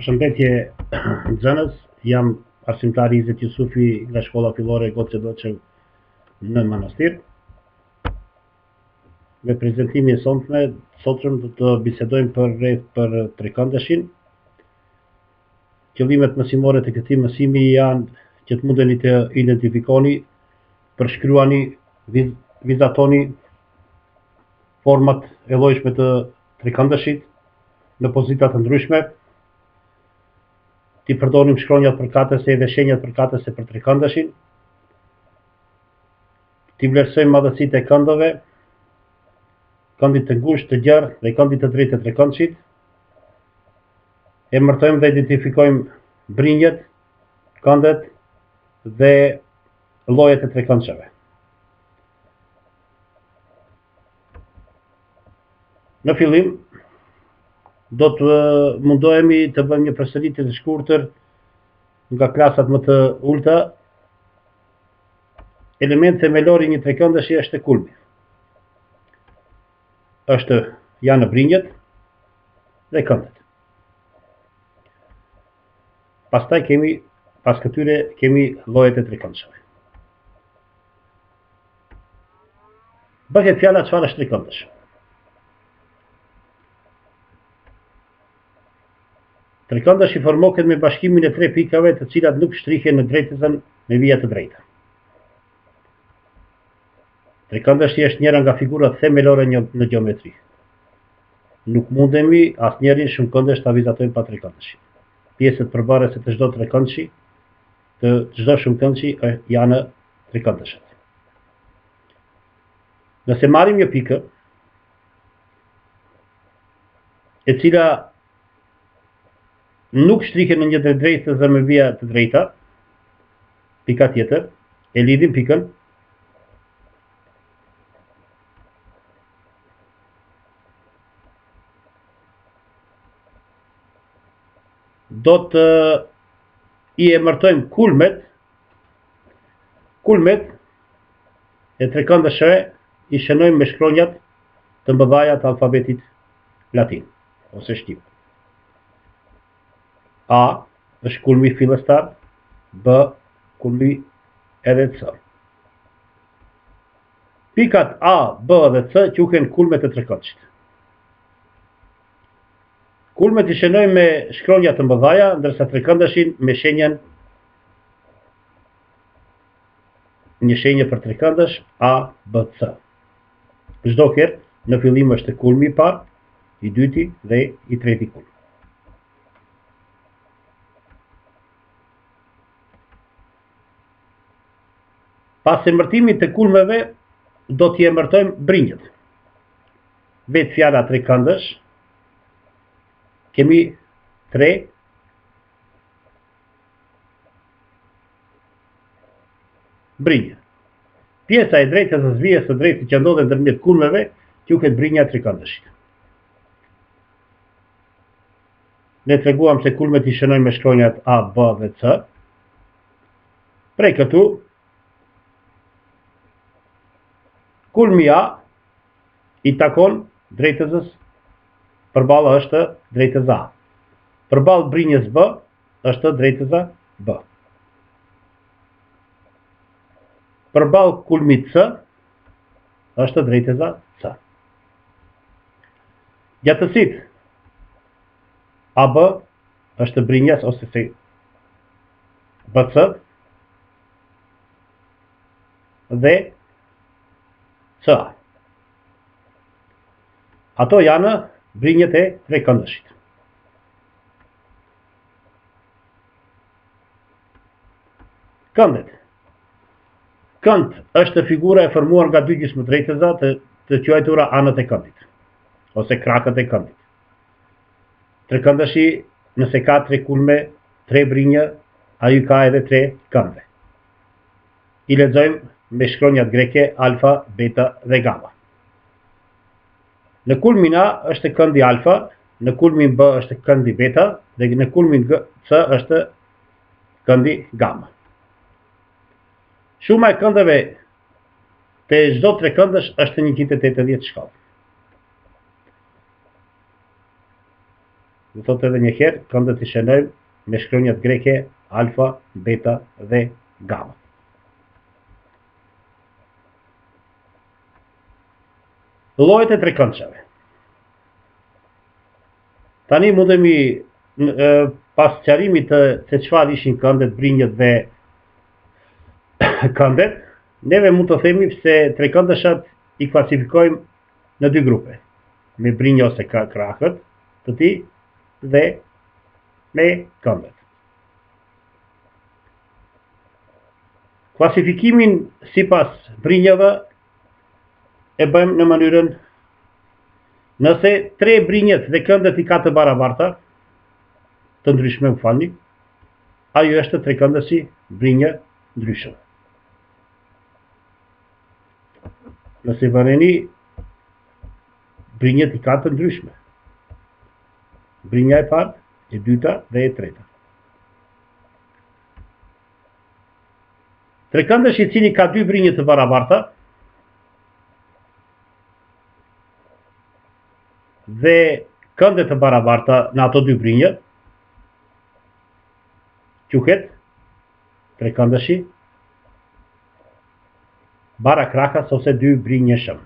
Përshëndetje nxënës, jam arsimtari Izet Jusufi nga shkolla fillore Goce Doçev në Manastir. Me prezantimin sotëm do të bisedojmë për trekëndeshin. Qëllimet mësimore të këtij mësimi janë që të mundeni të identifikoni, përshkruani, vizatoni format e llojshme të trekëndeshit në pozita të ndryshme. Ti përdorim shkronjat përkatëse dhe shenjat përkatëse për trekëndeshin. Ti vlerësojmë madhësitë e këndëve, këndit të ngushtë, të gjerë dhe këndit të drejtë të trekëndshit. Emërtojmë dhe identifikojmë brinjet, këndet dhe llojet e trekëndsheve. Në fillim, do të mundohemi të bëjmë një përsëritje të shkurtër nga klasat më të ulta. Element themelor i një trekëndeshi është kulmi. Janë brinjet dhe këndet. Pas këtyre kemi llojet e trekëndsheve. Bëhet fjala çfarë është trekëndesh. Trekëndeshi formohet me bashkimin e tre pikave të cilat nuk shtrihen në drejtësën me vija të drejta. Trekëndeshi është njëra nga figurat themelore në gjeometri. Nuk mundemi asnjërin shumë këndesh ta vizatojmë pa trekëndeshi. Pjesët përbërëse të çdo trekëndshi, të çdo shumëkëndshi janë trekëndeshet. Nëse marrim një pikë e cila nuk shtrihet në një drejtëse me vija të drejta, pika tjetër, e lidhim pikën, do të i emërtojmë kulmet e trekëndeshve i shënojmë me shkronjat të mëdhaja të alfabetit latin ose shqip. A është kulmi fillestar, B kulmi edhe C. Pikat A, B dhe C quhen kulmet e trekëndshit. Kulmet i shënojmë me shkronja të mëdhaja, ndërsa trekëndeshin me shenjën një shenjë për trekëndesh A, B, C. Çdo herë në fillim është kulmi i parë, i dyti dhe i treti kulm. Pas emërtimit të kulmeve, do t'i emërtojmë brinjët. Vetë fjala trekëndesh, kemi tre brinjë. Pjesa e drejtë e zvijes së drejtë që ndodhet ndërmjet kulmeve quhet brinja e trekëndeshit. Ne treguam se kulmet i shënojmë me shkronjat A, B dhe C. Prej këtu, kulmi A i takon drejtësës, përballë është drejtësa A. Përballë brinjës B është drejtësa B. Përballë kulmit C është drejtësa C. Gjatësitë AB është brinjas ose BC dhe CA. Ato janë brinjët e trekëndeshit. Këndet. Kënd është figura e formuar nga dy gjysmëdrejtësa të quajtura anët e këndit, ose krahët e këndit. Trekëndeshi, nëse ka tre kulme, tre brinjë, ai ka edhe tre këndve. I lexojmë me shkronjat greke alfa, beta dhe gamma. Në kulmin A është këndi alfa, në kulmin B është këndi beta dhe në kulmin C është këndi gamma. Shuma e këndeve të çdo trekëndesh është 180 shkallë. Dhe thot edhe një herë, këndet i shënojmë me shkronjat greke alfa, beta dhe gamma. Llojet e trekëndshave. Tani mundemi pas sqarimit të se çfarë ishin këndet, brinjët dhe këndet, neve mund të themi se trekëndëshat i klasifikojmë në dy grupe, me brinjë ose krahët të tij dhe me këndet. Klasifikimin sipas brinjave e bëjmë në mënyrën: nëse tre brinjët dhe këndet i ka të barabarta, të ndryshme më falni, ajo është trekëndësi brinjë ndryshëm. Nëse vëreni, brinjët i ka të ndryshme. Brinja e parë, e dyta dhe e treta. Trekëndësi i cili ka dy brinjë të barabarta dhe këndet të barabarta në ato dy brinjë, quhet trekëndësi barakrahas ose dy brinjëshëm.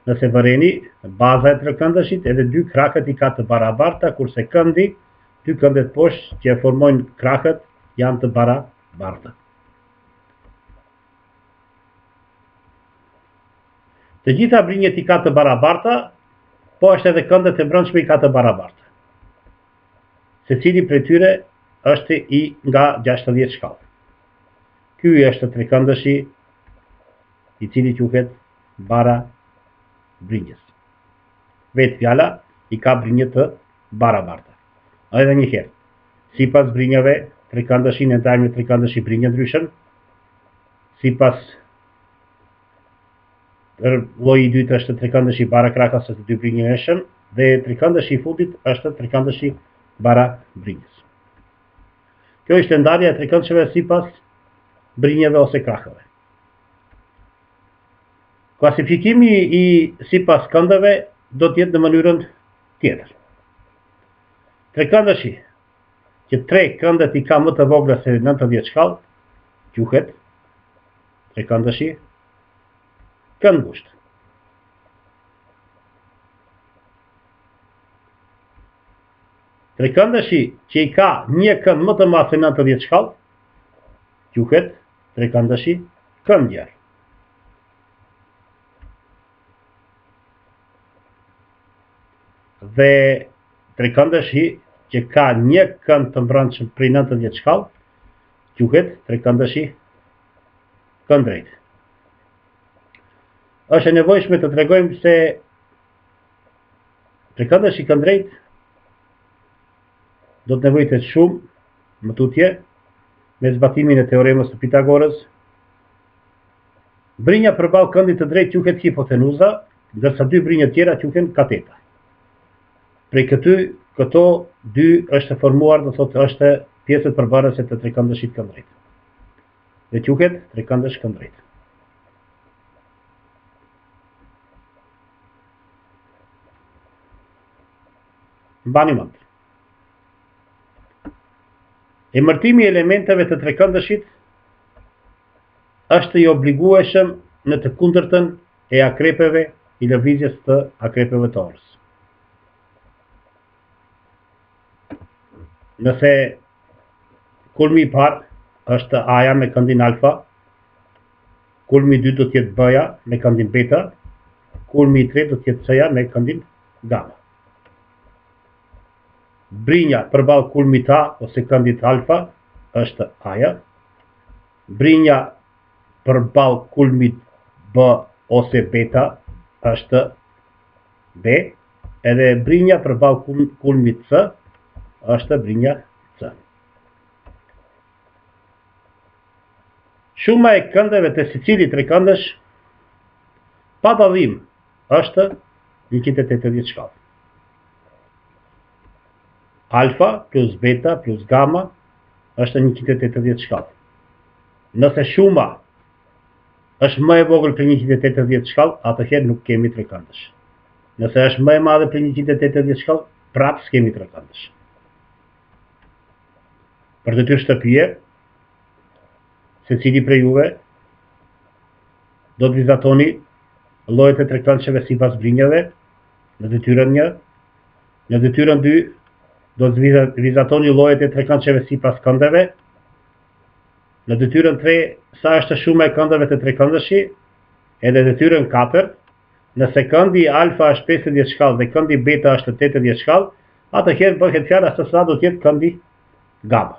Nëse vëreni, baza e trekëndësit edhe dy krahët i ka të barabarta, kurse këndi, dy këndet poshtë që e formojnë krahët janë të barabarta. Të gjitha brinjët i ka të barabarta, po është edhe këndet e brendshme i ka të barabarta. Secili prej tyre është i nga 60 shkallë. Ky është trekëndësi i cili quhet bara brinjës. Vetë fjala i ka brinjë të barabarta. Edhe një herë, sipas brinjave, trekëndësin e ndajmë në trekëndësi brinjë ndryshëm, sipas lloji i dytë është trekëndësi barakrahas ose dy brinjëshëm dhe trekëndësi i fundit është trekëndësi bara brinjës. Kjo është ndarja e trekëndshave sipas brinjave ose krahëve. Klasifikimi i sipas këndeve do të jetë në mënyrën tjetër. Trekëndësi që tre këndet i ka më të vogla se 90 shkallë, quhet trekëndësi këndgusht. Trekëndësi që i ka një kënd më të madh se 90 shkallë, quhet trekëndësi këndjar. Dhe trekëndësi që ka një kënd të brendshëm prej 90 shkallë, quhet trekëndësi këndrejt. Është e nevojshme të tregojmë se trekëndësi këndrejt do të nevojitet shumë më tutje me zbatimin e teoremës së Pitagorës. Brinja përballë këndit të drejtë quhet hipotenuza, ndërsa dy brinjë tjera quhen kateta. Prej këto dy është formuar, do thotë është pjesët përbërëse të trekëndësit këndrejt. Dhe quhet trekëndësh këndrejt. Mbani mend. Emërtimi i elementeve të trekëndësit është i obligueshëm në të kundërtën e akrepeve i lëvizjes të akrepeve të orës. Nëse kulmi i parë është A-ja me këndin alfa, kulmi i dytë do të jetë B-ja me këndin beta, kulmi i tretë do të jetë C-ja me këndin gamma. Brinja përballë kulmit A ose këndit alfa është A-ja, brinja përballë kulmit B ose beta është B, edhe brinja përballë kulmit C është brinja C. Shuma e këndeve të secilit trekëndësh pa dallim është 180 shkallë. Alfa plus beta plus gamma është 180 shkallë. Nëse shuma është më e vogël për 180 shkallë, atëherë nuk kemi trekëndësh. Nëse është më e madhe për 180 shkallë, prapë s'kemi trekëndësh. Për detyrë shtëpie, secili prej juve do të vizatoni llojet e trekëndsheve sipas brinjave në detyrën 1, në detyrën 2 do të vizatoni llojet e trekëndsheve sipas këndeve, në detyrën 3 sa është shuma e këndeve të trekëndëshi, edhe detyrën 4 nëse këndi alfa është 50 shkallë dhe këndi beta është 80 shkallë, atëherë bëhet fjala se sa do të jetë këndi gama.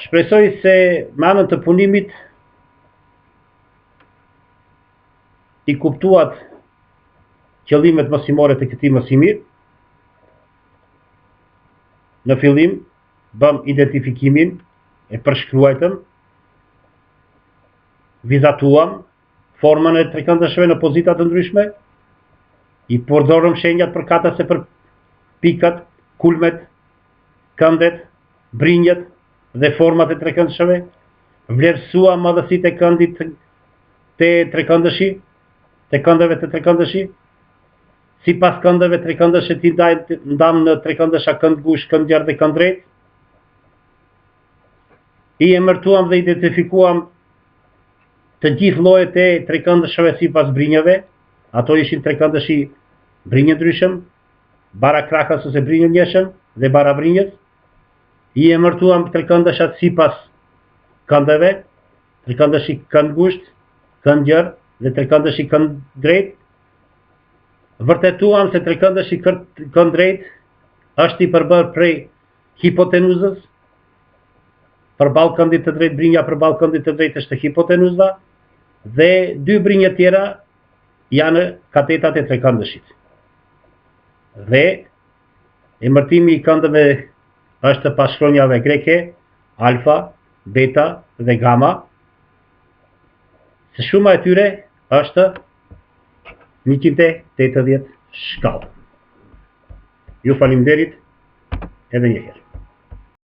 Shpresoj se me anën të punimit i kuptuat qëllimet mësimore të këtij mësimi. Në fillim bëm identifikimin e përshkruajtëm, vizatuam formën e trekëndëshve në pozita të ndryshme, i përdorëm shenjat përkatëse për pikat, kulmet, këndet, brinjët dhe format e trekëndshme, vlerësuam madhësitë e këndit të trekëndëshi, të këndeve të trekëndëshi, sipas këndeve trekëndëshe i ndam në trekëndësha kënd gush, kënd gjerë dhe kënd drejt. I emërtuam dhe identifikuam të gjithë llojet e trekëndëshve sipas brinjave. Ato ishin trekëndëshi brinjë ndryshëm, bara krahas ose brinjë njëshëm dhe bara brinjës. I emërtuam trekëndëshat sipas këndeve, trekëndëshi kënd gusht, kënd gjerë dhe trekëndëshi kënd drejt. Vërtetuam se trekëndëshi kënd drejt është i përbërë prej hipotenuzës, përballë këndit të drejt brinja përballë këndit të drejt është hipotenuza, dhe dy brinjë tjera janë katetat e trekëndëshit. Dhe emërtimi i këndëve është pas shkronjave greke, alfa, beta dhe gama. Se shuma e tyre është 180 shkallë. Ju faleminderit edhe një herë.